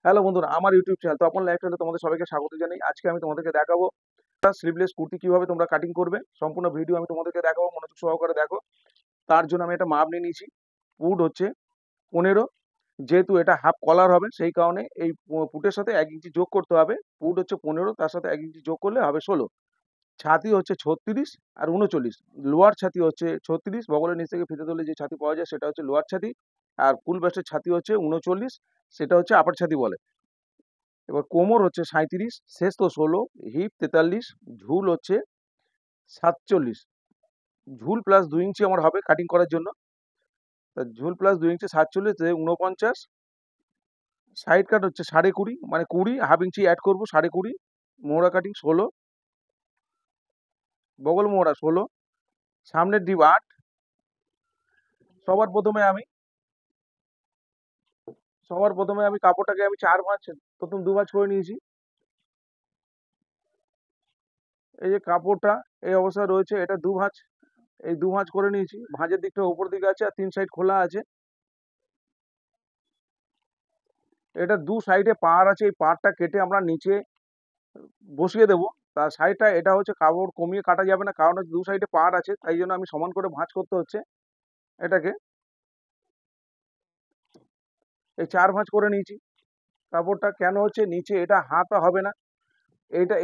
Hello বন্ধুরা, আমার YouTube channel Tapan লাইফস্টাইলে তোমাদের সবাইকে স্বাগত জানাই। আজকে আমি তোমাদেরকে দেখাবো স্লিভলেস কুর্তি কিভাবে তোমরা কাটিং করবে। সম্পূর্ণ ভিডিও আমি তোমাদেরকে দেখাবো, মনোযোগ সহকারে দেখো। তার জন্য আমি একটা মাপ নিয়ে নিয়েছি। পুট হচ্ছে 15, যেহেতু এটা হাফ কলার হবে সেই কারণে এই পুটের সাথে 1 ইঞ্চি যোগ করতে হবে। পুট হচ্ছে 15, তার সাথে 1 ইঞ্চি যোগ করলে হবে 16। ছাতি হচ্ছে 36 আর 39। লোয়ার ছাতি হচ্ছে 36, বগলের নিচ থেকে ফিতে তুলে যে ছাতি পাওয়া যায় সেটা হচ্ছে লোয়ার ছাতি। আর ফুল ব্রেস্টের ছাতি হচ্ছে 39, সেটা হচ্ছে আপার ছাতি বলে। এবার কোমর হচ্ছে 37, শেষ তো 16, হিপ 43, ঝুল হচ্ছে 47। ঝুল প্লাস 2 ইঞ্চি আমার হবে কাটিং করার জন্য। তা ঝুল প্লাস 2 ইঞ্চি 47, 49। সাইড কাট হচ্ছে 20.5, মানে 20, হাফ ইঞ্চি অ্যাড করবো 20.5। মোহরা কাটিং 16, বগল মোহরা 16, সামনের ডিপ 8। সবার প্রথমে আমি কাপড়টাকে আমি 4 ভাঁজ, প্রথম 2 ভাঁজ করে নিয়েছি। এই যে কাপড়টা এই অবস্থায় রয়েছে, এটা 2 ভাঁজ, এই 2 ভাঁজ করে নিয়েছি। ভাঁজের দিকটা উপর দিকে আছে আর 3 সাইড খোলা আছে। এটা 2 সাইডে পাড় আছে, এই পাড়টা কেটে আমরা নিচে বসিয়ে দেবো। তার সাইডটা এটা হচ্ছে কাপড় কমিয়ে কাটা যাবে না, কারণ হচ্ছে 2 সাইডে পাড় আছে, তাই জন্য আমি সমান করে ভাঁজ করতে হচ্ছে এটাকে। এই 4 ভাঁজ করে নিয়েছি কাপড়টা। কেন হচ্ছে নিচে এটা হাতা হবে না,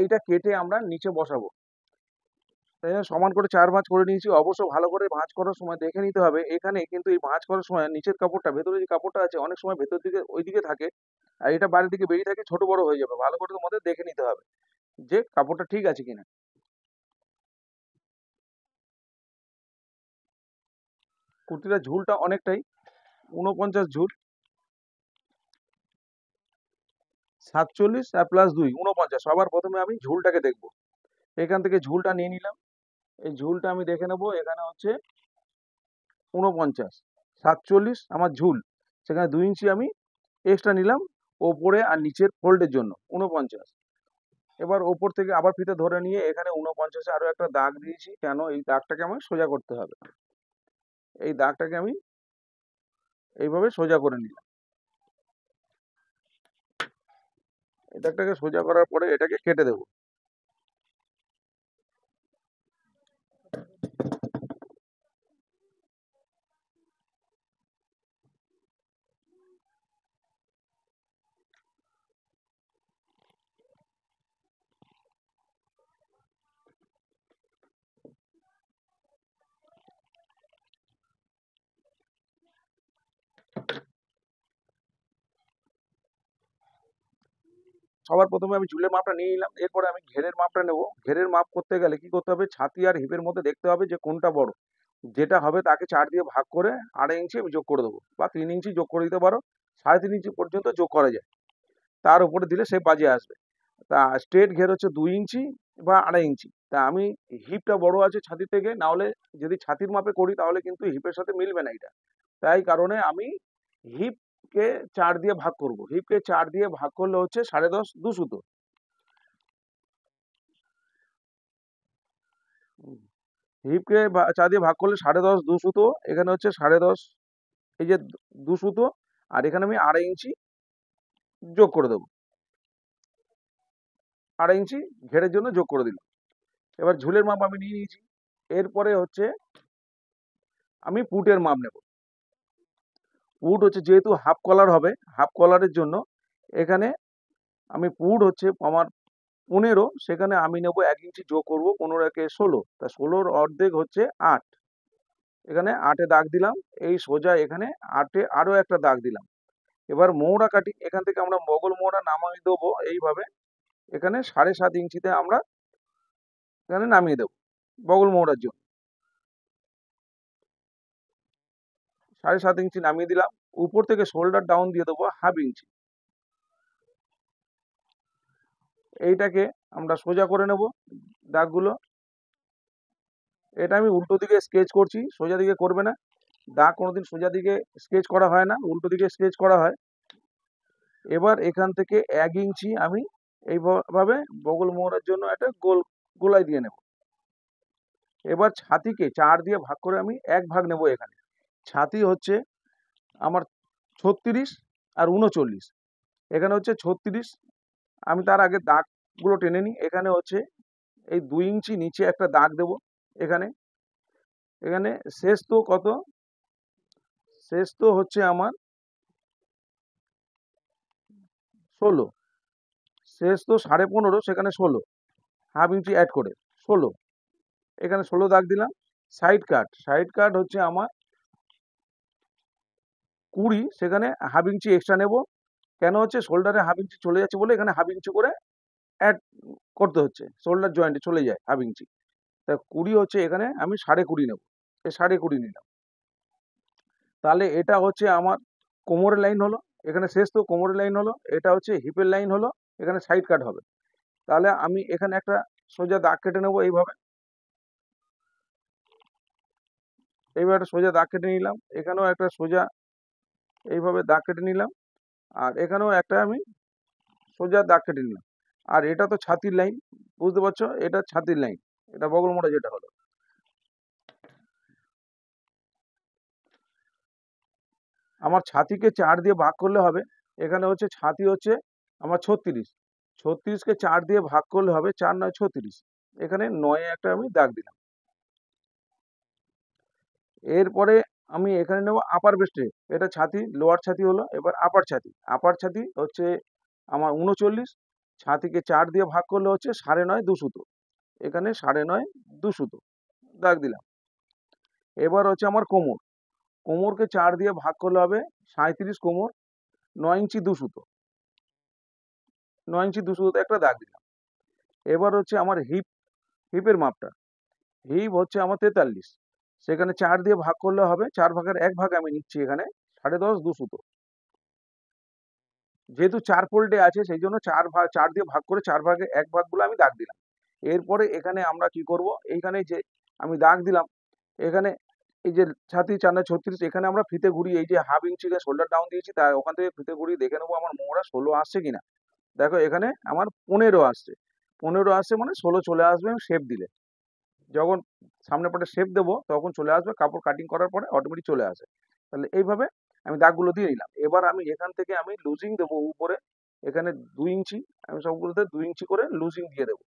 এইটা কেটে আমরা নিচে বসাবো, তাই জন্য সমান করে 4 ভাঁজ করে নিয়েছি। অবশ্য ভালো করে ভাঁজ করার সময় দেখে নিতে হবে। এখানে কিন্তু এই ভাঁজ করার সময় নিচের কাপড়টা, ভেতরে যে কাপড়টা আছে অনেক সময় ভেতর দিকে ওইদিকে থাকে, আর এটা বাইরের দিকে বেরিয়ে থাকে, ছোট বড় হয়ে যাবে। ভালো করে তোমাদের দেখে নিতে হবে যে কাপড়টা ঠিক আছে কিনা। কুর্তিটার ঝুলটা অনেকটাই, 49 ঝুল, 47 আর প্লাস 2 49। সবার প্রথমে আমি ঝুলটাকে দেখব। এখান থেকে ঝুলটা নিয়ে নিলাম। এই ঝুলটা আমি দেখে নেব। এখানে হচ্ছে 49, 47 আমার ঝুল, সেখানে 2 ইঞ্চি আমি এক্সট্রা নিলাম ওপরে আর নিচের ফোল্ডের জন্য 49। এবার ওপর থেকে আবার ফিতে ধরে নিয়ে এখানে 49-এ আরো একটা দাগ দিয়েছি। কেন? এই দাগটাকে আমার সোজা করতে হবে। এই দাগটাকে আমি এইভাবে সোজা করে নিলাম। এই দাগটাকে সোজা করার পরে এটাকে কেটে দেবো। সবার প্রথমে আমি ঝুলের মাপটা নিয়ে নিলাম। এরপরে আমি ঘেরের মাপটা নেব। ঘেরের মাপ করতে গেলে কি করতে হবে? ছাতি আর হিপের মধ্যে দেখতে হবে যে কোনটা বড়। যেটা হবে তাকে 4 দিয়ে ভাগ করে 2.5 ইঞ্চি আমি যোগ করে দেবো, বা 3 ইঞ্চি যোগ করে দিতে পারো। 3.5 ইঞ্চি পর্যন্ত যোগ করা যায়, তার উপরে দিলে সে বাজে আসবে। তা স্ট্রেট ঘের হচ্ছে 2 ইঞ্চি বা 2.5 ইঞ্চি। তা আমি হিপটা বড় আছে ছাতি থেকে, না হলে যদি ছাতির মাপে করি তাহলে কিন্তু হিপের সাথে মিলবে না এটা। তাই কারণে আমি হিপকে 4 দিয়ে ভাগ করব। হিপকে 4 দিয়ে ভাগ করলে হচ্ছে 10.5 2 সুতো। হিপকে 4 দিয়ে ভাগ করলে 10.5 2 সুতো। এখানে হচ্ছে 10.5, এই যে 2 সুতো, আর এখানে আমি 2.5 ইঞ্চি যোগ করে দেবো। 2.5 ইঞ্চি ঘেরের জন্য যোগ করে দিলাম। এবার ঝুলের মাপ আমি নিয়ে নিয়েছি। এরপরে হচ্ছে আমি পুটের মাপ নেব। পুট হচ্ছে যেহেতু হাফ কলার হবে, হাফ কলারের জন্য এখানে আমি পুট হচ্ছে আমার 15, সেখানে আমি নেব 1 ইঞ্চি যোগ করব, 15 একে 16, তা 16-র অর্ধেক হচ্ছে 8। এখানে 8-এ দাগ দিলাম। এই সোজা এখানে 8-এ আরো একটা দাগ দিলাম। এবার মোহরা কাটিং, এখান থেকে আমরা বগল মোহরা নামিয়ে দেবো এইভাবে। এখানে 7.5 ইঞ্চিতে আমরা এখানে নামিয়ে দেবো বগল মোহরার জন্য। 7.5 ইঞ্চি নামিয়ে দিলাম। উপর থেকে শোল্ডার ডাউন দিয়ে দেবো হাফ ইঞ্চি। এইটাকে আমরা সোজা করে নেব দাগগুলো। এটা আমি উল্টো দিকে স্কেচ করছি, সোজা দিকে করবে না। দাগ কোনোদিন সোজা দিকে স্কেচ করা হয় না, উল্টো দিকে স্কেচ করা হয়। এবার এখান থেকে 1 ইঞ্চি আমি এইভাবে বগল মোহরার জন্য একটা গোলাই দিয়ে নেব। এবার ছাতিকে 4 দিয়ে ভাগ করে আমি 1 ভাগ নেব। এখানে ছাতি হচ্ছে আমার 36 আর 39। এখানে হচ্ছে 36। আমি তার আগে দাগগুলো টেনে নিই। এখানে হচ্ছে এই 2 ইঞ্চি নিচে একটা দাগ দেব। এখানে এখানে শেষ তো কত, শেষ তো হচ্ছে আমার 16, শেষ তো 15.5, সেখানে 16, হাফ ইঞ্চি অ্যাড করে 16, এখানে 16 দাগ দিলাম। সাইড কাট হচ্ছে আমার 20, সেখানে হাফ ইঞ্চি এক্সট্রা নেব। কেন হচ্ছে শোল্ডারে হাফ ইঞ্চি চলে যাচ্ছে বলে এখানে হাফ ইঞ্চি করে অ্যাড করতে হচ্ছে, শোল্ডার জয়েন্টে চলে যায় হাফ ইঞ্চি। তা 20 হচ্ছে, এখানে আমি 20.5 নেব, এই 20.5 নিলাম। তাহলে এটা হচ্ছে আমার কোমরের লাইন হলো, এখানে শেষ তো কোমরের লাইন হলো, এটা হচ্ছে হিপের লাইন হলো, এখানে সাইড কাট হবে। তাহলে আমি এখানে একটা সোজা দাগ কেটে নেবো এইভাবে, এইভাবে একটা সোজা দাগ কেটে নিলাম। এখানেও একটা সোজা এইভাবে দাগ কেটে নিলাম, আর এখানেও একটা আমি সোজা দাগ কেটে নিলাম। আর এটা তো ছাতির লাইন, বুঝতে পারছো, এটা ছাতির লাইন, এটা বগল মোড়া যেটা হলো। আমার ছাতিকে 4 দিয়ে ভাগ করলে হবে। এখানে হচ্ছে ছাতি হচ্ছে আমার 36, 36কে 4 দিয়ে ভাগ করলে হবে 4 9 36, এখানে 9 একটা আমি দাগ দিলাম। এরপরে আমি এখানে নেব আপার ব্রেস্টে, এটা ছাতি, লোয়ার ছাতি হলো। এবার আপার ছাতি হচ্ছে আমার 39, ছাতিকে 4 দিয়ে ভাগ করলে হচ্ছে 9.5 2 সুতো, এখানে 9.5 2 সুতো দাগ দিলাম। এবার হচ্ছে আমার কোমরকে 4 দিয়ে ভাগ করলে হবে 37 কোমর, 9 ইঞ্চি 2 সুতো, 9 ইঞ্চি 2 সুতোতে একটা দাগ দিলাম। এবার হচ্ছে আমার হিপের মাপটা, হিপ হচ্ছে আমার 43, সেখানে 4 দিয়ে ভাগ করলে হবে, 4 ভাগের 1 ভাগ আমি নিচ্ছি এখানে 10.5 2 সুতো। যেহেতু 4 ফোল্ডে আছে সেই জন্য 4 দিয়ে ভাগ করে 4 ভাগে 1 ভাগগুলো আমি দাগ দিলাম। এরপরে এখানে আমরা কি করব, এইখানে যে আমি দাগ দিলাম, এখানে এই যে ছাতি 4 9 36, এখানে আমরা ফিতে ঘুরিয়ে এই যে হাফ ইঞ্চি শোল্ডার ডাউন দিয়েছি, তাই ওখান থেকে ফিতে ঘুরিয়ে দেখে নেবো আমার মোহরা 16 আসছে কিনা। দেখো এখানে আমার 15 আসছে, 15 আসছে মানে 16 চলে আসবে আমি শেপ দিলে। যখন সামনে পাটে শেপ দেবো তখন চলে আসবে, কাপড় কাটিং করার পরে অটোমেটিক চলে আসে। তাহলে এইভাবে আমি দাগগুলো দিয়ে নিলাম। এবার আমি এখান থেকে আমি লুজিং দেবো উপরে, এখানে 2 ইঞ্চি, আমি সবগুলোতে 2 ইঞ্চি করে লুজিং দিয়ে দেবো।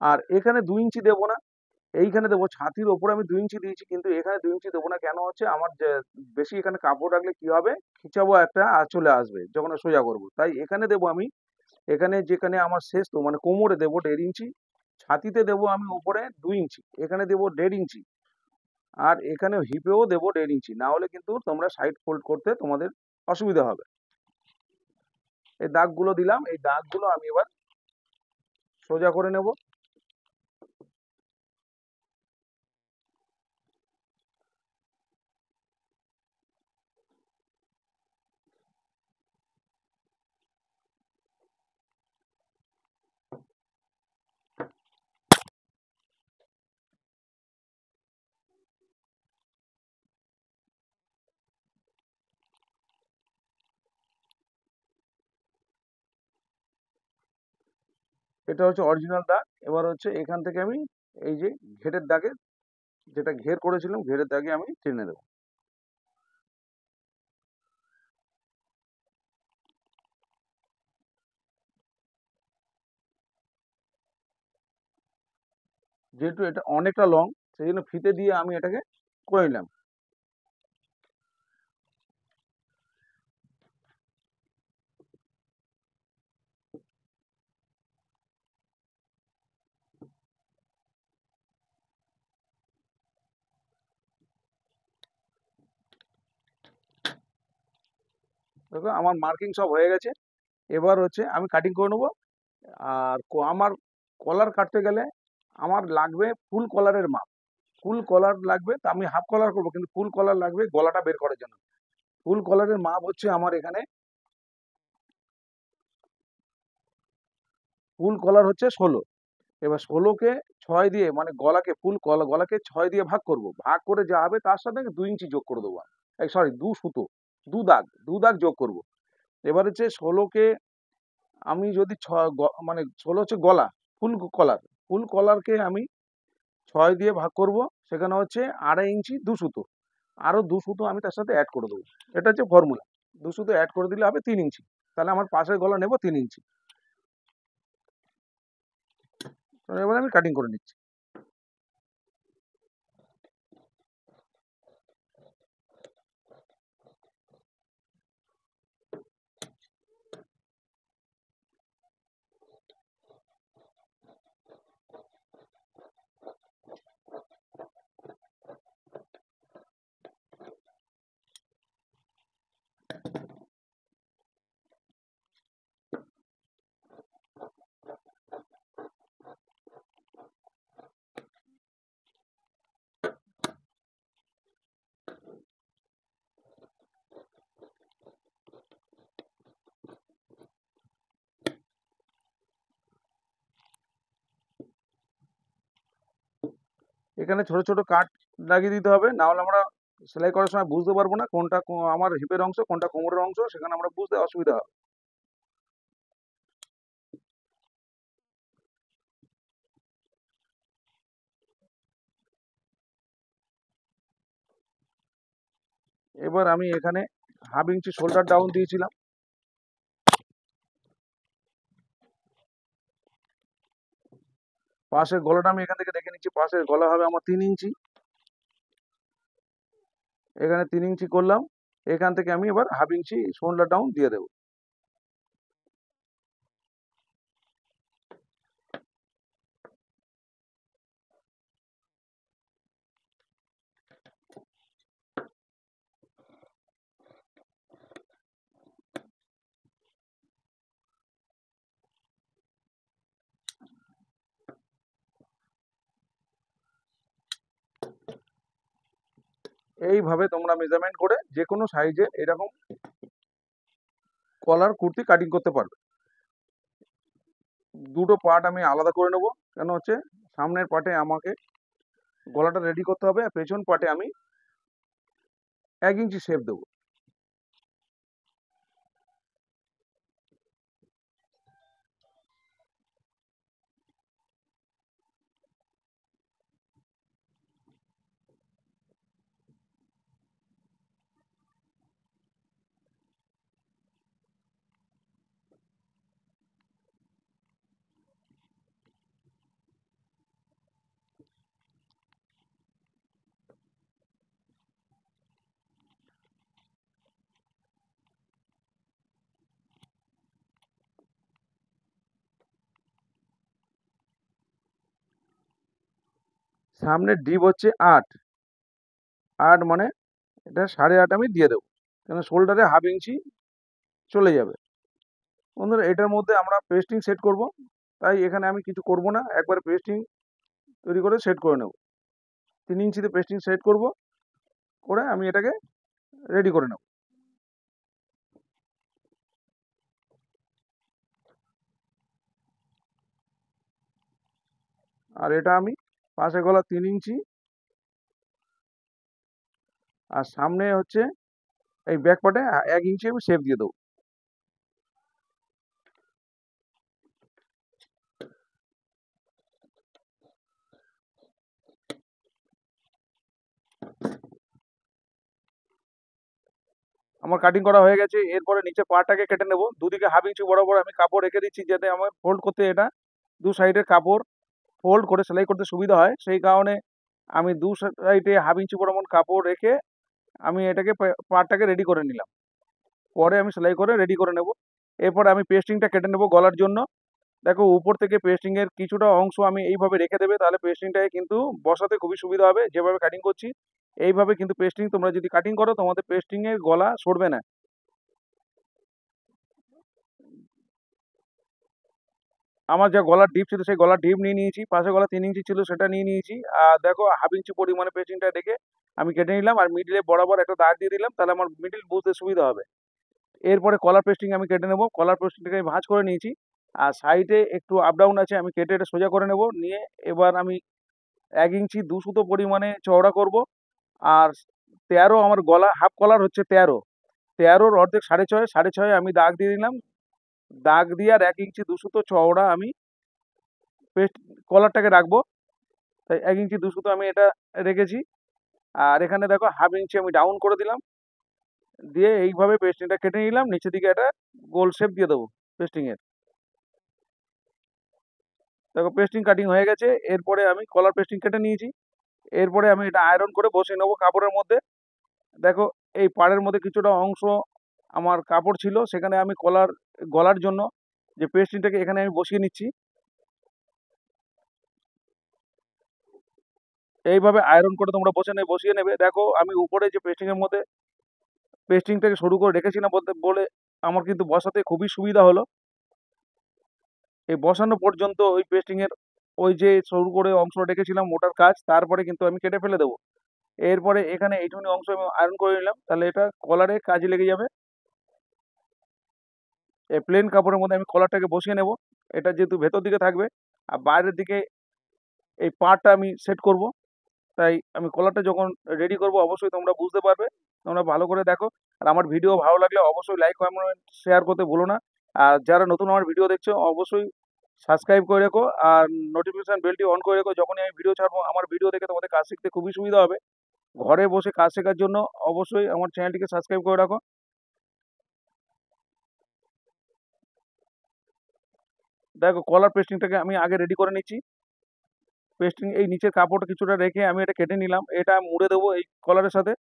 আর এখানে 2 ইঞ্চি দেবো না, এইখানে দেবো। ছাতির ওপরে আমি 2 ইঞ্চি দিয়েছি, কিন্তু এখানে 2 ইঞ্চি দেবো না। কেন হচ্ছে আমার যে বেশি এখানে কাপড় রাখলে কি হবে, খিচাবো একটা আর চলে আসবে যখন সোজা করবো, তাই এখানে দেবো আমি। এখানে যেখানে আমার শেষ তো মানে কোমরে দেবো 1.5 ইঞ্চি, ছাতিতে দেবো আমি উপরে 2 ইঞ্চি, এখানে দেবো 1.5 ইঞ্চি, আর এখানে হিপেও দেবো 1.5 ইঞ্চি। না হলে কিন্তু তোমরা সাইড ফোল্ড করতে তোমাদের অসুবিধা হবে। এই দাগগুলো দিলাম, এই দাগগুলো আমি এবার সোজা করে নেব। এটা হচ্ছে অরিজিনাল দাগ। এবার হচ্ছে এখান থেকে আমি এই যে ঘেরের দাগে, যেটা ঘের করেছিলাম, ঘেরের দাগে আমি টেনে দেবো। যেহেতু এটা অনেকটা লং, সেই জন্য ফিতে দিয়ে আমি এটাকে করে নিলাম। দেখো আমার মার্কিং সব হয়ে গেছে। এবার হচ্ছে আমি কাটিং করে নেবো। আর আমার কলার কাটতে গেলে আমার লাগবে ফুল কলারের মাপ, ফুল কলার লাগবে। তা আমি হাফ কলার করবো, কিন্তু ফুল কলার লাগবে গলাটা বের করার জন্য। ফুল কলারের মাপ হচ্ছে আমার এখানে, ফুল কলার হচ্ছে 16। এবার 16কে 6 দিয়ে মানে গলাকে গলাকে 6 দিয়ে ভাগ করব, ভাগ করে যা হবে তার সাথে 2 ইঞ্চি যোগ করে দেবো। সরি, 2 সুতো, 2 দাগ যোগ করব। এবার হচ্ছে 16কে আমি যদি মানে 16 হচ্ছে গলা, ফুল কলার, ফুল কলারকে আমি 6 দিয়ে ভাগ করব, সেখানে হচ্ছে 2.5 ইঞ্চি 2 সুতো, আরো 2 সুতো আমি তার সাথে অ্যাড করে দেবো। এটা হচ্ছে ফর্মুলা। 2 সুতো অ্যাড করে দিলে হবে 3 ইঞ্চি। তাহলে আমার পাশের গলা নেব 3 ইঞ্চি। তো এবার আমি কাটিং করে নিচ্ছি। এখানে ছোট ছোট কাট লাগিয়ে দিতে হবে, না হলে আমরা সেলাই করার সময় বুঝতে পারবো না কোনটা আমার হিপের অংশ, কোনটা কোমরের অংশ, সেখানে আমরা বুঝতে অসুবিধা হবে। এবার আমি এখানে হাফ ইঞ্চি শোল্ডার ডাউন দিয়েছিলাম। পাশের গলাটা আমি এখান থেকে দেখে নিচ্ছি, পাশের গলা হবে আমার 3 ইঞ্চি। এখানে 3 ইঞ্চি করলাম। এখান থেকে আমি এবার হাফ ইঞ্চি শোল্ডার ডাউন দিয়ে দেবো। এইভাবে তোমরা মেজারমেন্ট করে যে কোনো সাইজে এরকম কলার কুর্তি কাটিং করতে পারবে। দুটো পার্ট আমি আলাদা করে নেব, কেন হচ্ছে সামনের পার্টে আমাকে গলাটা রেডি করতে হবে, আর পেছন পার্টে আমি 1 ইঞ্চি শেপ দেবো। সামনের ডিপ হচ্ছে 8, 8 মানে এটা 8.5 আমি দিয়ে দেবো, কেন শোল্ডারে হাফ ইঞ্চি চলে যাবে। বন্ধুরা এটার মধ্যে আমরা পেস্টিং সেট করব, তাই এখানে আমি কিছু করব না, একবার পেস্টিং তৈরি করে সেট করে নেব। 3 ইঞ্চিতে পেস্টিং সেট করব, করে আমি এটাকে রেডি করে নেব। আর এটা আমি পাশে গলা 3 ইঞ্চি, আর সামনে হচ্ছে এই ব্যাক পার্টে 1 ইঞ্চি আমি শেপ দিয়ে দেবো। আমার কাটিং করা হয়ে গেছে। এরপরে নিচে পাটাকে কেটে নেব। দুদিকে হাফ ইঞ্চি বরাবর আমি কাপড় রেখে দিচ্ছি, যাতে আমার ফোল্ড করতে এটা দু সাইডের কাপড় ফোল্ড করে সেলাই করতে সুবিধা হয়। সেই কারণে আমি দু সাইডে হাফ ইঞ্চি বরাবর কাপড় রেখে আমি এটাকে পাটটাকে রেডি করে নিলাম। পরে আমি সেলাই করে রেডি করে নেব। এরপরে আমি পেস্টিংটা কেটে নেব গলার জন্য। দেখো উপর থেকে পেস্টিং এর কিছুটা অংশ আমি এইভাবে রেখে দেবে, তাহলে পেস্টিংটাকে কিন্তু বসাতে খুবই সুবিধা হবে। যেভাবে কাটিং করছি এইভাবে কিন্তু পেস্টিং তোমরা যদি কাটিং করো তোমাদের পেস্টিং এর গলা সরবে না। আমার যা গলার ডিপ ছিল সেই গলার ডিপ নিয়ে নিয়েছি, পাশে গলা 3 ইঞ্চি ছিল সেটা নিয়ে নিয়েছি। আর দেখো হাফ ইঞ্চি পরিমাণে পেস্টিংটা রেখে আমি কেটে নিলাম, আর মিডিলে বরাবর একটা দাগ দিয়ে দিলাম, তাহলে আমার মিডিল বুঝতে সুবিধা হবে। এরপরে কলার পেস্টিং আমি কেটে নেব। কলার পেস্টিংটাকে আমি ভাঁজ করে নিয়েছি, আর সাইডে একটু আপ ডাউন আছে, আমি কেটে এটা সোজা করে নেব। নিয়ে এবার আমি 1 ইঞ্চি 2 সুতো পরিমাণে চওড়া করব। আর 13 আমার গলা হাফ কলার হচ্ছে 13, 13-র অর্ধেক 6.5, 6.5 আমি দাগ দিয়ে দিলাম। দাগ দিয়ে আর 1 ইঞ্চি 2 সুতো চওড়া আমি পেস্ট কলারটাকে রাখবো। তাই 1 ইঞ্চি 2 সুতো আমি এটা রেখেছি। আর এখানে দেখো 1/2 ইঞ্চি আমি ডাউন করে দিলাম, দিয়ে এইভাবে পেস্টিংটা কেটে নিলাম, নিচের দিকে একটা গোল শেপ দিয়ে দেবো পেস্টিং এর। দেখো পেস্টিং কাটিং হয়ে গেছে, এরপরে আমি কলার পেস্টিং কেটে নিয়েছি। এরপরে আমি এটা আয়রন করে বসিয়ে নেবো কাপড়ের মধ্যে। দেখো এই পাড়ের মধ্যে কিছুটা অংশ আমার কাপড় ছিল, সেখানে আমি গলার জন্য যে পেস্টিংটাকে এখানে আমি বসিয়ে নিচ্ছি। এইভাবে আয়রন করে তোমরা বসিয়ে নেবে। দেখো আমি উপরে যে পেস্টিং এর মধ্যে পেস্টিংটাকে শুরু করে রেখেছি না বলতে বলে আমার কিন্তু বসাতে খুবই সুবিধা হলো। এই বসানো পর্যন্ত ওই পেস্টিং এর ওই যে শুরু করে অংশ রেখেছিলাম ওটার কাজ, তারপরে কিন্তু আমি কেটে ফেলে দেবো। এরপরে এখানে এইটুকুনি অংশ আমি আয়রন করে নিলাম, তাহলে এটা কলারে কাজে লেগে যাবে। এই প্লেন কাপড়ের মধ্যে আমি কলারটাকে বসিয়ে নেব। এটা যেহেতু ভেতর দিকে থাকবে আর বাইরের দিকে এই পাড়টা আমি সেট করব, তাই আমি কলারটা যখন রেডি করব অবশ্যই তোমরা বুঝতে পারবে। তোমরা ভালো করে দেখো। আর আমার ভিডিও ভালো লাগলে অবশ্যই লাইক কমেন্ট শেয়ার করতে ভুলো না। আর যারা নতুন আমার ভিডিও দেখছো অবশ্যই সাবস্ক্রাইব করে রেখো, আর নোটিফিকেশন বেলটি অন করে রেখো। যখনই আমি ভিডিও ছাড়বো আমার ভিডিও দেখে তোমাদের কাজ শিখতে খুবই সুবিধা হবে। ঘরে বসে কাজ শেখার জন্য অবশ্যই আমার চ্যানেলটিকে সাবস্ক্রাইব করে রাখো। দেখো কলার পেস্টিংটাকে আমি আগে রেডি করে নিচ্ছি। পেস্টিং এই নিচের কাপড় কিছুটা রেখে আমি এটা কেটে নিলাম, এটা মুড়ে দেবো এই কলারের সাথে।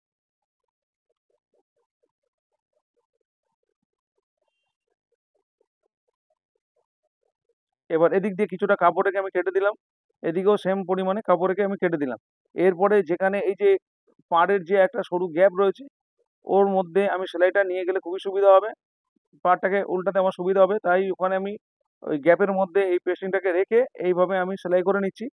এবার এদিক দিয়ে কিছুটা কাপড় রেখে আমি কেটে দিলাম, এদিকেও সেম পরিমাণে কাপড় রেখে আমি কেটে দিলাম। এরপরে যেখানে এই যে পাড়ের যে একটা সরু গ্যাপ রয়েছে ওর মধ্যে আমি সেলাইটা নিয়ে গেলে খুবই সুবিধা হবে, পাড়টাকে উল্টাতে আমার সুবিধা হবে, তাই ওখানে আমি ওই গ্যাপের মধ্যে এই পেস্টিংটাকে রেখে এইভাবে আমি সেলাই করে নিচ্ছি।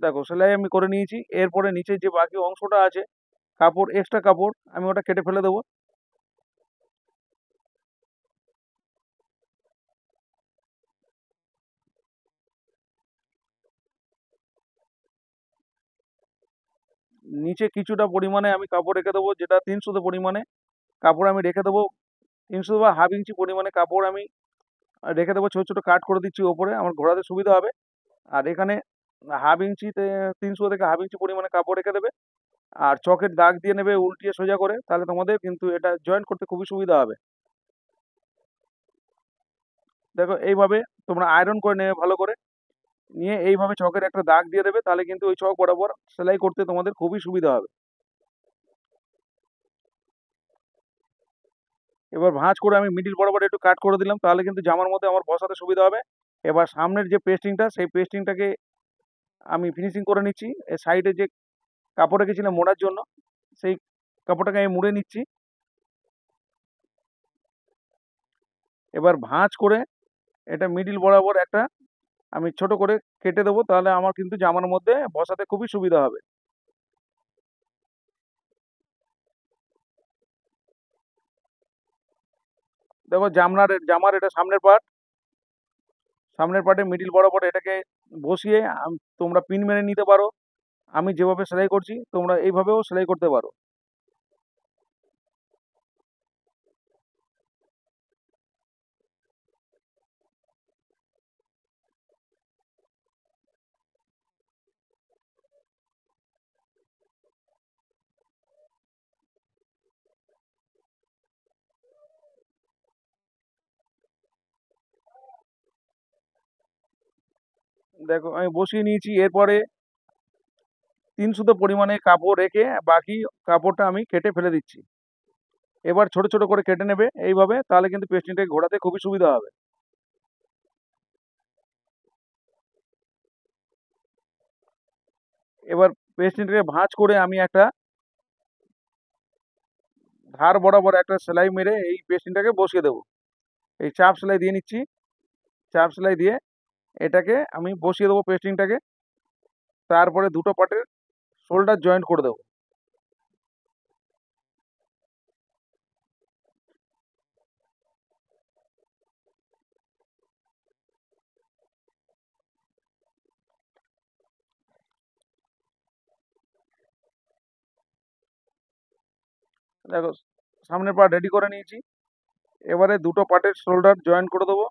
দেখো সেলাই আমি করে নিয়েছি, এরপরে নিচের যে বাকি অংশটা আছে কাপড়, এক্সট্রা কাপড়, আমি ওটা কেটে ফেলে দেবো। নিচে কিছুটা পরিমাণে আমি কাপড় রেখে দেবো, যেটা 300 পরিমাণে কাপড় আমি রেখে দেবো। 300 বা 1/2 ইঞ্চি পরিমাণে কাপড় আমি রেখে দেবো, ছোট ছোট কাট করে দিচ্ছি ওপরে, আমার ঘোরাতে সুবিধা হবে। আর এখানে 1/2 ইঞ্চিতে 300 থেকে 1/2 ইঞ্চি পরিমাণে কাপড় রেখে দেবে, আর চকের দাগ দিয়ে নেবে উল্টিয়ে সোজা করে, তাহলে তোমাদের কিন্তু এটা জয়েন্ট করতে খুবই সুবিধা হবে। দেখো এইভাবে তোমরা আয়রন করে নেবে ভালো করে, নিয়ে এইভাবে চকের একটা দাগ দিয়ে দেবে, তাহলে কিন্তু ওই চক বরাবর সেলাই করতে তোমাদের খুবই সুবিধা হবে। এবার ভাঁজ করে আমি মিডিল বরাবর একটু কাট করে দিলাম, তাহলে কিন্তু জামার মধ্যে আমার বসাতে সুবিধা হবে। এবার সামনের যে পেস্টিংটা সেই পেস্টিংটাকে আমি ফিনিশিং করে নিচ্ছি। সাইডে যে কাপড় রেখেছিলাম মোড়ার জন্য সেই কাপড়টাকে আমি মুড়ে নিচ্ছি। এবার ভাঁজ করে এটা মিডিল বরাবর একটা আমি ছোট করে কেটে দেবো, তাহলে আমার কিন্তু জামার মধ্যে বসাতে খুবই সুবিধা হবে। দেখো জামার এটা সামনের পার্টে মিডিল বরাবর এটাকে বসিয়ে তোমরা পিন মেরে নিতে পারো। আমি যেভাবে সেলাই করছি তোমরা এইভাবেও সেলাই করতে পারো। দেখো আমি বসিয়ে নিয়েছি, এরপরে 300 পরিমাণে কাপড় রেখে বাকি কাপড়টা আমি কেটে ফেলে দিচ্ছি। এবার ছোট ছোট করে কেটে নেবে এইভাবে, তাহলে কিন্তু পেস্টিংটাকে ঘোরাতে খুবই সুবিধা হবে। এবার পেস্টিংটাকে ভাঁজ করে আমি একটা ধার বরাবর একটা সেলাই মেরে এই পেস্টিংটাকে বসিয়ে দেবো। এই চাপ সেলাই দিয়ে নিচ্ছি, চাপ সেলাই দিয়ে এটাকে আমি বসিয়ে দেবো পেস্টিংটাকে। তারপরে দুটো পার্টের শোল্ডার জয়েন্ট করে দেবো। দেখো সামনের পার্ট রেডি করে নিয়েছি। এবারে দুটো পার্টের শোল্ডার জয়েন করে দেবো।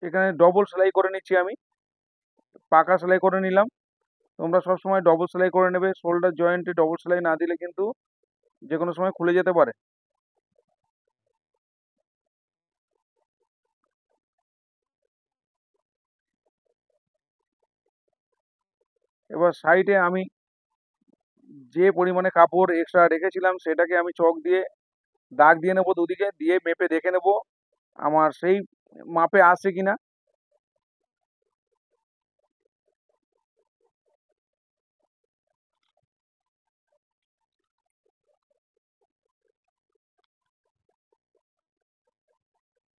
এখানে ডবল সেলাই করে নিচ্ছি আমি, পাকা সেলাই করে নিলাম। তোমরা সবসময় ডবল সেলাই করে নেবে, শোল্ডার জয়েন্টে ডবল সেলাই না দিলে কিন্তু যে কোনো সময় খুলে যেতে পারে। এবার সাইডে আমি যে পরিমাণে কাপড় এক্সট্রা রেখেছিলাম সেটাকে আমি চক দিয়ে দাগ দিয়ে নেবো, দুদিকে দিয়ে মেপে দেখে নেবো আমার সেই মাপে আসছে কিনা।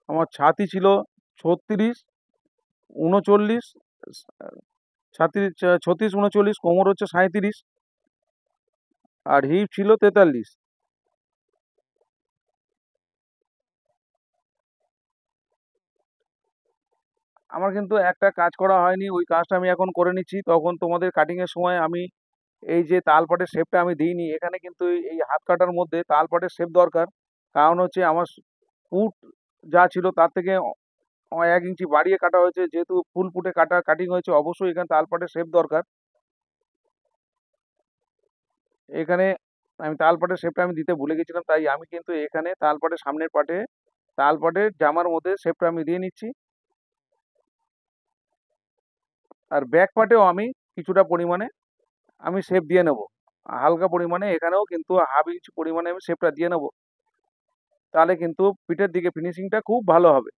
আমার ছাতি ছিল 36, 39, 36, 36, 39, কোমর হচ্ছে 37, আর হিপ ছিল 43। আমার কিন্তু একটা কাজ করা হয়নি, ওই কাজটা আমি এখন করে নিচ্ছি। তখন তোমাদের কাটিং এর সময় আমি এই যে তালপাটের শেপটা আমি দিইনি, এখানে কিন্তু এই হাত কাটার মধ্যে তালপাটের শেপ দরকার। কারণ হচ্ছে আমার পুট যা ছিল তার থেকে 1 ইঞ্চি বাড়িয়ে কাটা হয়েছে, যেহেতু ফুল পুটে কাটা কাটিং হয়েছে, অবশ্যই এখানে তালপাটের শেপ দরকার। এখানে আমি তালপাটের শেপটা আমি দিতে ভুলে গেছিলাম, তাই আমি কিন্তু এখানে তালপাটের সামনের পাটে তালপাটের জামার মধ্যে শেপটা আমি দিয়ে নিচ্ছি। আর ব্যাক পার্টেও আমি কিছুটা পরিমাণে আমি শেপ দিয়ে নেব, হালকা পরিমাণে এখানেও কিন্তু 1/2 ইঞ্চি পরিমাণে আমি শেপটা দিয়ে নেব। তাহলে কিন্তু পিঠের দিকে ফিনিশিংটা খুব ভালো হবে।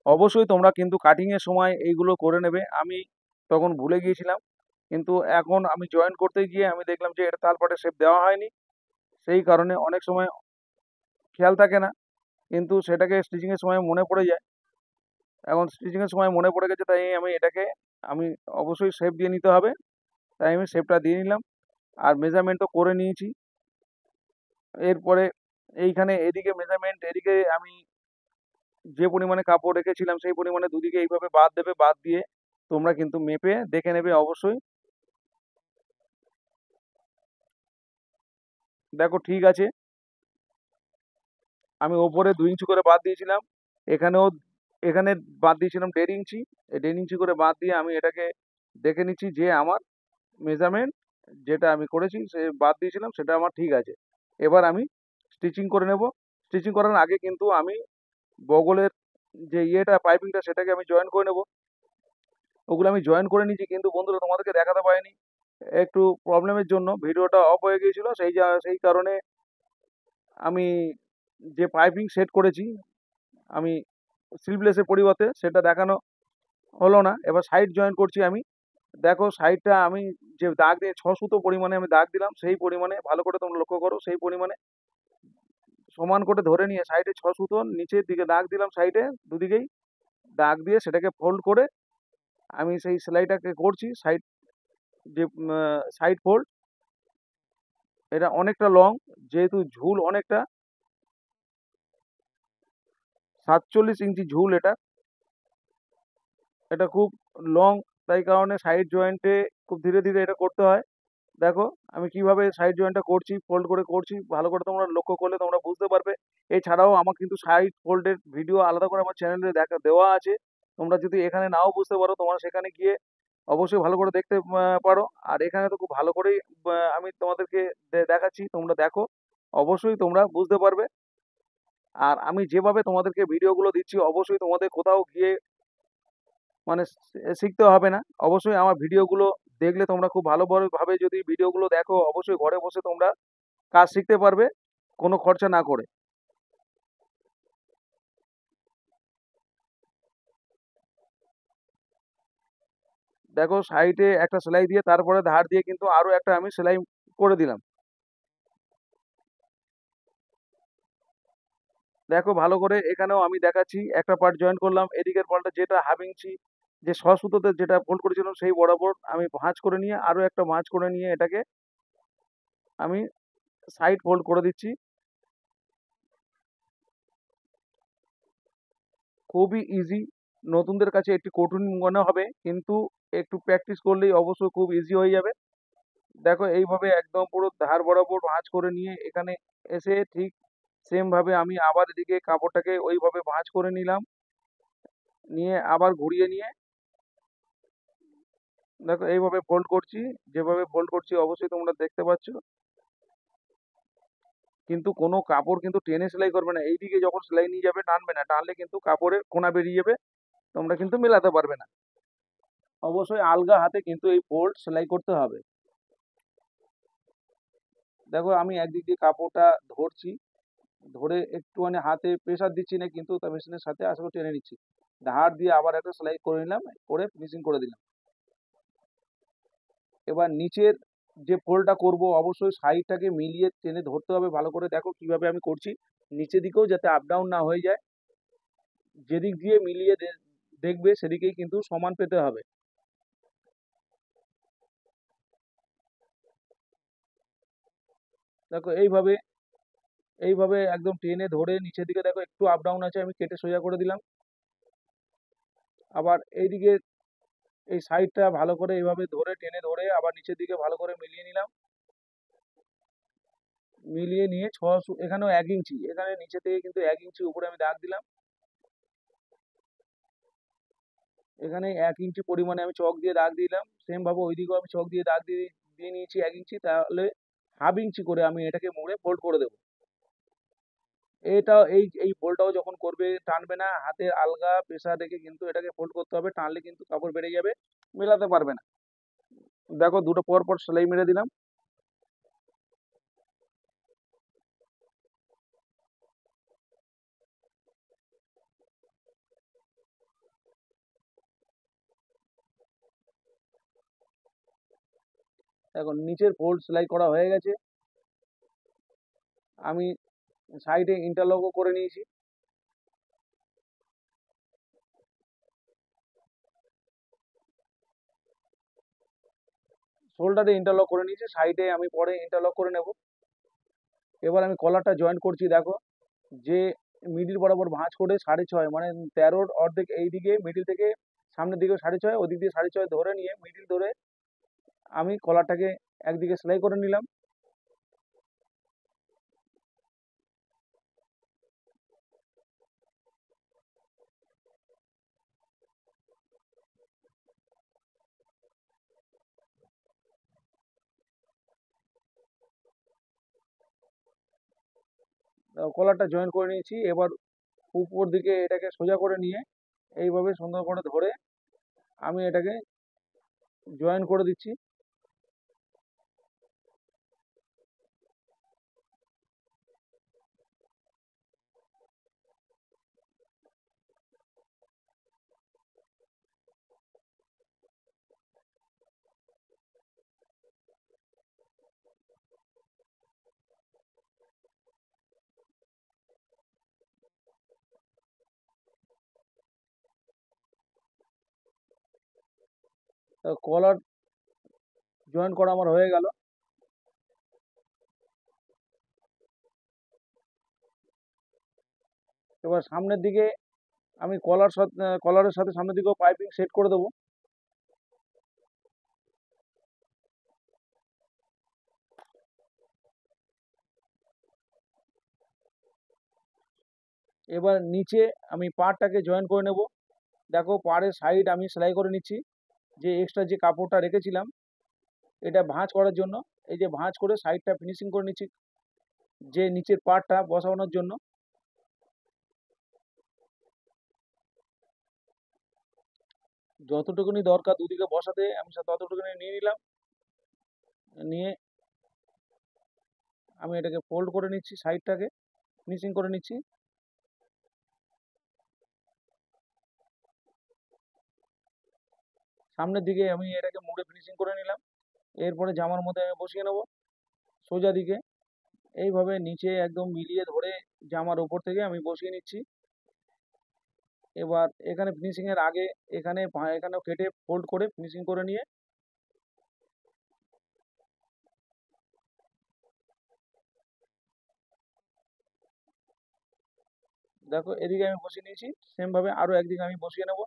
অবশ্যই তোমরা কিন্তু কাটিং এর সময় এইগুলো করে নেবে। আমি তখন ভুলে গিয়েছিলাম, কিন্তু এখন আমি জয়েন করতে গিয়ে আমি দেখলাম যে এটা তালপাটের শেপ দেওয়া হয়নি। সেই কারণে অনেক সময় খেয়াল থাকে না, কিন্তু সেটাকে স্টিচিং এর সময় মনে পড়ে যায়। এখন স্টিচিং এর সময় মনে পড়ে গেছে, তাই আমি এটাকে আমি অবশ্যই শেপ দিয়ে নিতে হবে, তাই আমি শেপটা দিয়ে নিলাম। আর মেজারমেন্টও করে নিয়েছি। এরপরে এইখানে এদিকে মেজারমেন্ট, এদিকে আমি যে পরিমাণে কাপড় রেখেছিলাম সেই পরিমাণে দুদিকে এইভাবে বাদ দেবে, বাদ দিয়ে তোমরা কিন্তু মেপে দেখে নেবে অবশ্যই। দেখো ঠিক আছে, আমি ওপরে 2 ইঞ্চি করে বাদ দিয়েছিলাম, এখানেও এখানে বাদ দিয়েছিলাম 1.5 ইঞ্চি। এই 1.5 ইঞ্চি করে বাদ দিয়ে আমি এটাকে দেখে নিচ্ছি যে আমার মেজারমেন্ট যেটা আমি করেছি সে বাদ দিয়েছিলাম সেটা আমার ঠিক আছে। এবার আমি স্টিচিং করে নেব। স্টিচিং করার আগে কিন্তু আমি বগলের যে ইয়েটা পাইপিংটা সেটাকে আমি জয়েন করে নেব। ওগুলো আমি জয়েন করে নিয়েছি, কিন্তু বন্ধুরা তোমাদেরকে দেখাতে পারিনি, একটু প্রবলেমের জন্য ভিডিওটা অফ হয়ে গিয়েছিল। সেই কারণে আমি যে পাইপিং সেট করেছি আমি স্লিভলেসের পরিবর্তে, সেটা দেখানো হলো না। এবার সাইড জয়েন করছি আমি। দেখো সাইডটা আমি যে দাগ দিয়ে 6 সুতো পরিমাণে আমি দাগ দিলাম, সেই পরিমাণে ভালো করে তোমরা লক্ষ্য করো, সেই পরিমাণে সমান করে ধরে নিয়ে সাইডে 6 সুতো নিচের দিকে দাগ দিলাম, সাইডে দুদিকেই দাগ দিয়ে সেটাকে ফোল্ড করে আমি সেই সেলাইটাকে করছি। সাইড যে সাইড ফোল্ড, এটা অনেকটা লং, যেহেতু ঝুল অনেকটা, 47 ইঞ্চি ঝুল এটা, এটা খুব লং, তাই কারণে সাইড জয়েন্টে খুব ধীরে ধীরে এটা করতে হয়। দেখো আমি কিভাবে সাইড জয়েন্টটা করছি, ফোল্ড করে করছি, ভালো করে তোমরা লক্ষ্য করলে তোমরা বুঝতে পারবে। এছাড়াও আমার কিন্তু সাইড ফোল্ডের ভিডিও আলাদা করে আমার চ্যানেলে দেওয়া আছে। তোমরা যদি এখানে নাও বুঝতে পারো, তোমরা সেখানে গিয়ে অবশ্যই ভালো করে দেখতে পারো। আর এখানে তো খুব ভালো করেই আমি তোমাদেরকে দেখাচ্ছি, তোমরা দেখো, অবশ্যই তোমরা বুঝতে পারবে। আর আমি যেভাবে তোমাদেরকে ভিডিওগুলো দিচ্ছি, অবশ্যই তোমাদের কোথাও গিয়ে মানে শিখতে হবে না। অবশ্যই আমার ভিডিওগুলো দেখলে তোমরা খুব ভালোভাবে যদি ভিডিওগুলো দেখো, অবশ্যই ঘরে বসে তোমরা কাজ শিখতে পারবে কোনো খরচা না করে। দেখো সাইডে একটা সেলাই দিয়ে তারপরে ধার দিয়ে কিন্তু আরো একটা আমি সেলাই করে দিলাম। দেখো ভালো করে এখানেও আমি দেখাচ্ছি, একটা পার্ট জয়েন করলাম, এদিকের পার্টটা যেটা 1/2 ইঞ্চি যে সুতোতে যেটা ফোল্ড করেছিলাম সেই বরাবর আমি ভাঁজ করে নিয়ে আরো একটা ভাঁজ করে নিয়ে এটাকে আমি সাইড ফোল্ড করে দিচ্ছি। খুবই ইজি, নতুনদের কাছে একটি কঠিন মনে হবে, কিন্তু একটু প্র্যাকটিস করলেই অবশ্যই খুব ইজি হয়ে যাবে। দেখো এইভাবে একদম পুরো ধার বরাবর ভাঁজ করে নিয়ে এখানে এসে ঠিক সেম ভাবে আমি আবার এদিকে কাপড়টাকে ওইভাবে ভাঁজ করে নিলাম, নিয়ে আবার ঘুরিয়ে নিয়ে দেখো এইভাবে ফোল্ড করছি। যেভাবে ফোল্ড করছি অবশ্যই তোমরা দেখতে পাচ্ছ, কিন্তু কোনো কাপড় কিন্তু টেনে সেলাই করবে না। এইদিকে যখন সেলাই নিয়ে যাবে টানবে না, টানলে কিন্তু কাপড়ের কোনা বেরিয়ে যাবে, তোমরা কিন্তু মেলাতে পারবে না। অবশ্যই আলগা হাতে কিন্তু এই ফোল্ড সেলাই করতে হবে। দেখো আমি একদিক দিয়ে কাপড়টা ধরছি, ধরে একটুখানি হাতে প্রেসার দিচ্ছি না, কিন্তু তা মেশিনের সাথে আসলে টেনে নিচ্ছি, ধার দিয়ে আবার একটা সেলাই করে নিলাম, করে ফিনিশিং করে দিলাম। এবার নিচের যে ফোল্ডটা করব অবশ্যই সাইডটাকে মিলিয়ে টেনে ধরতে হবে ভালো করে। দেখো কিভাবে আমি করছি, নিচের দিকেও যাতে আপ ডাউন না হয়ে যায়, যেদিক দিয়ে মিলিয়ে দেখবে সেদিকেই কিন্তু সমান পেতে হবে। দেখো এইভাবে এইভাবে একদম টেনে ধরে নিচের দিকে দেখো একটু আপ ডাউন আছে, আমি কেটে সোজা করে দিলাম। আবার এইদিকে এই সাইডটা ভালো করে এইভাবে ধরে টেনে ধরে আবার নিচের দিকে ভালো করে মিলিয়ে নিলাম। মিলিয়ে নিয়ে এখানেও 1 ইঞ্চি, এখানে নিচে থেকে কিন্তু 1 ইঞ্চি উপরে আমি দাগ দিলাম। এখানে 1 ইঞ্চি পরিমাণে আমি চক দিয়ে দাগ দিলাম, সেম ভাবে ওইদিকেও আমি চক দিয়ে দাগ দিয়ে দিয়ে নিয়েছি 1 ইঞ্চি। তাহলে হাফ ইঞ্চি করে আমি এটাকে মুড়ে ফোল্ড করে দেবো। এটা এই এই ফোল্ডটাও যখন করবে টানবে না, হাতে আলগা প্রেসার রেখে কিন্তু এটাকে ফোল্ড করতে হবে, টানলে কিন্তু কাপড় বেড়ে যাবে, মেলাতে পারবে না। দেখো দুটো পর পর সেলাই মেরে দিলাম। এখন নিচের ফোল্ড সেলাই করা হয়ে গেছে, আমি সাইডে ইন্টারলকও করে নিয়েছি। শোল্ডারে ইন্টারলক করে নিয়েছি, সাইডে আমি পরে ইন্টারলক করে নেব। এবার আমি কলারটা জয়েন করছি। দেখো যে মিডিল বরাবর ভাঁজ করে 6.5 মানে 13-র অর্ধেক এইদিকে মিডিল থেকে সামনের দিকে 6.5, ওদিক দিয়ে 6.5 ধরে নিয়ে মিডিল ধরে আমি কলারটাকে একদিকে সেলাই করে নিলাম। কলারটা জয়েন করে নিয়েছি। এবার উপর দিকে এটাকে সোজা করে নিয়ে এইভাবে সুন্দর করে ধরে আমি এটাকে জয়েন করে দিচ্ছি। কলার জয়েন করা আমার হয়ে গেল। এবার সামনের দিকে আমি কলারের সাথে সামনের দিকেও পাইপিং সেট করে দেবো। এবার নিচে আমি পাড়টাকে জয়েন করে নেব। দেখো পাড়ের সাইড আমি সেলাই করে নিচ্ছি, যে এক্সট্রা যে কাপড়টা রেখেছিলাম এটা ভাঁজ করার জন্য, এই যে ভাঁজ করে সাইডটা ফিনিশিং করে নিচ্ছি যে নিচের পার্টটা বসানোর জন্য। যতটুকুনি দরকার দুদিকে বসাতে আমি ততটুকুনি নিয়ে নিলাম, নিয়ে আমি এটাকে ফোল্ড করে নিচ্ছি, সাইডটাকে ফিনিশিং করে নিচ্ছি। সামনের দিকে আমি এটাকে মুড়ে ফিনিশিং করে নিলাম। এরপরে জামার মধ্যে আমি বসিয়ে নেব সোজা দিকে, এইভাবে নিচে একদম মিলিয়ে ধরে জামার উপর থেকে আমি বসিয়ে নিচ্ছি। এবার এখানে ফিনিশিং এর আগে এখানেও কেটে ফোল্ড করে ফিনিশিং করে নিয়ে দেখো এদিকে আমি বসিয়ে নিয়েছি, সেম ভাবে আরো একদিকে আমি বসিয়ে নেব।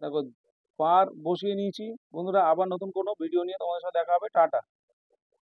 দেখো পার বসিয়ে নিয়েছি বন্ধুরা, আবার নতুন কোনো ভিডিও নিয়ে তোমাদের সাথে দেখা হবে, টাটা।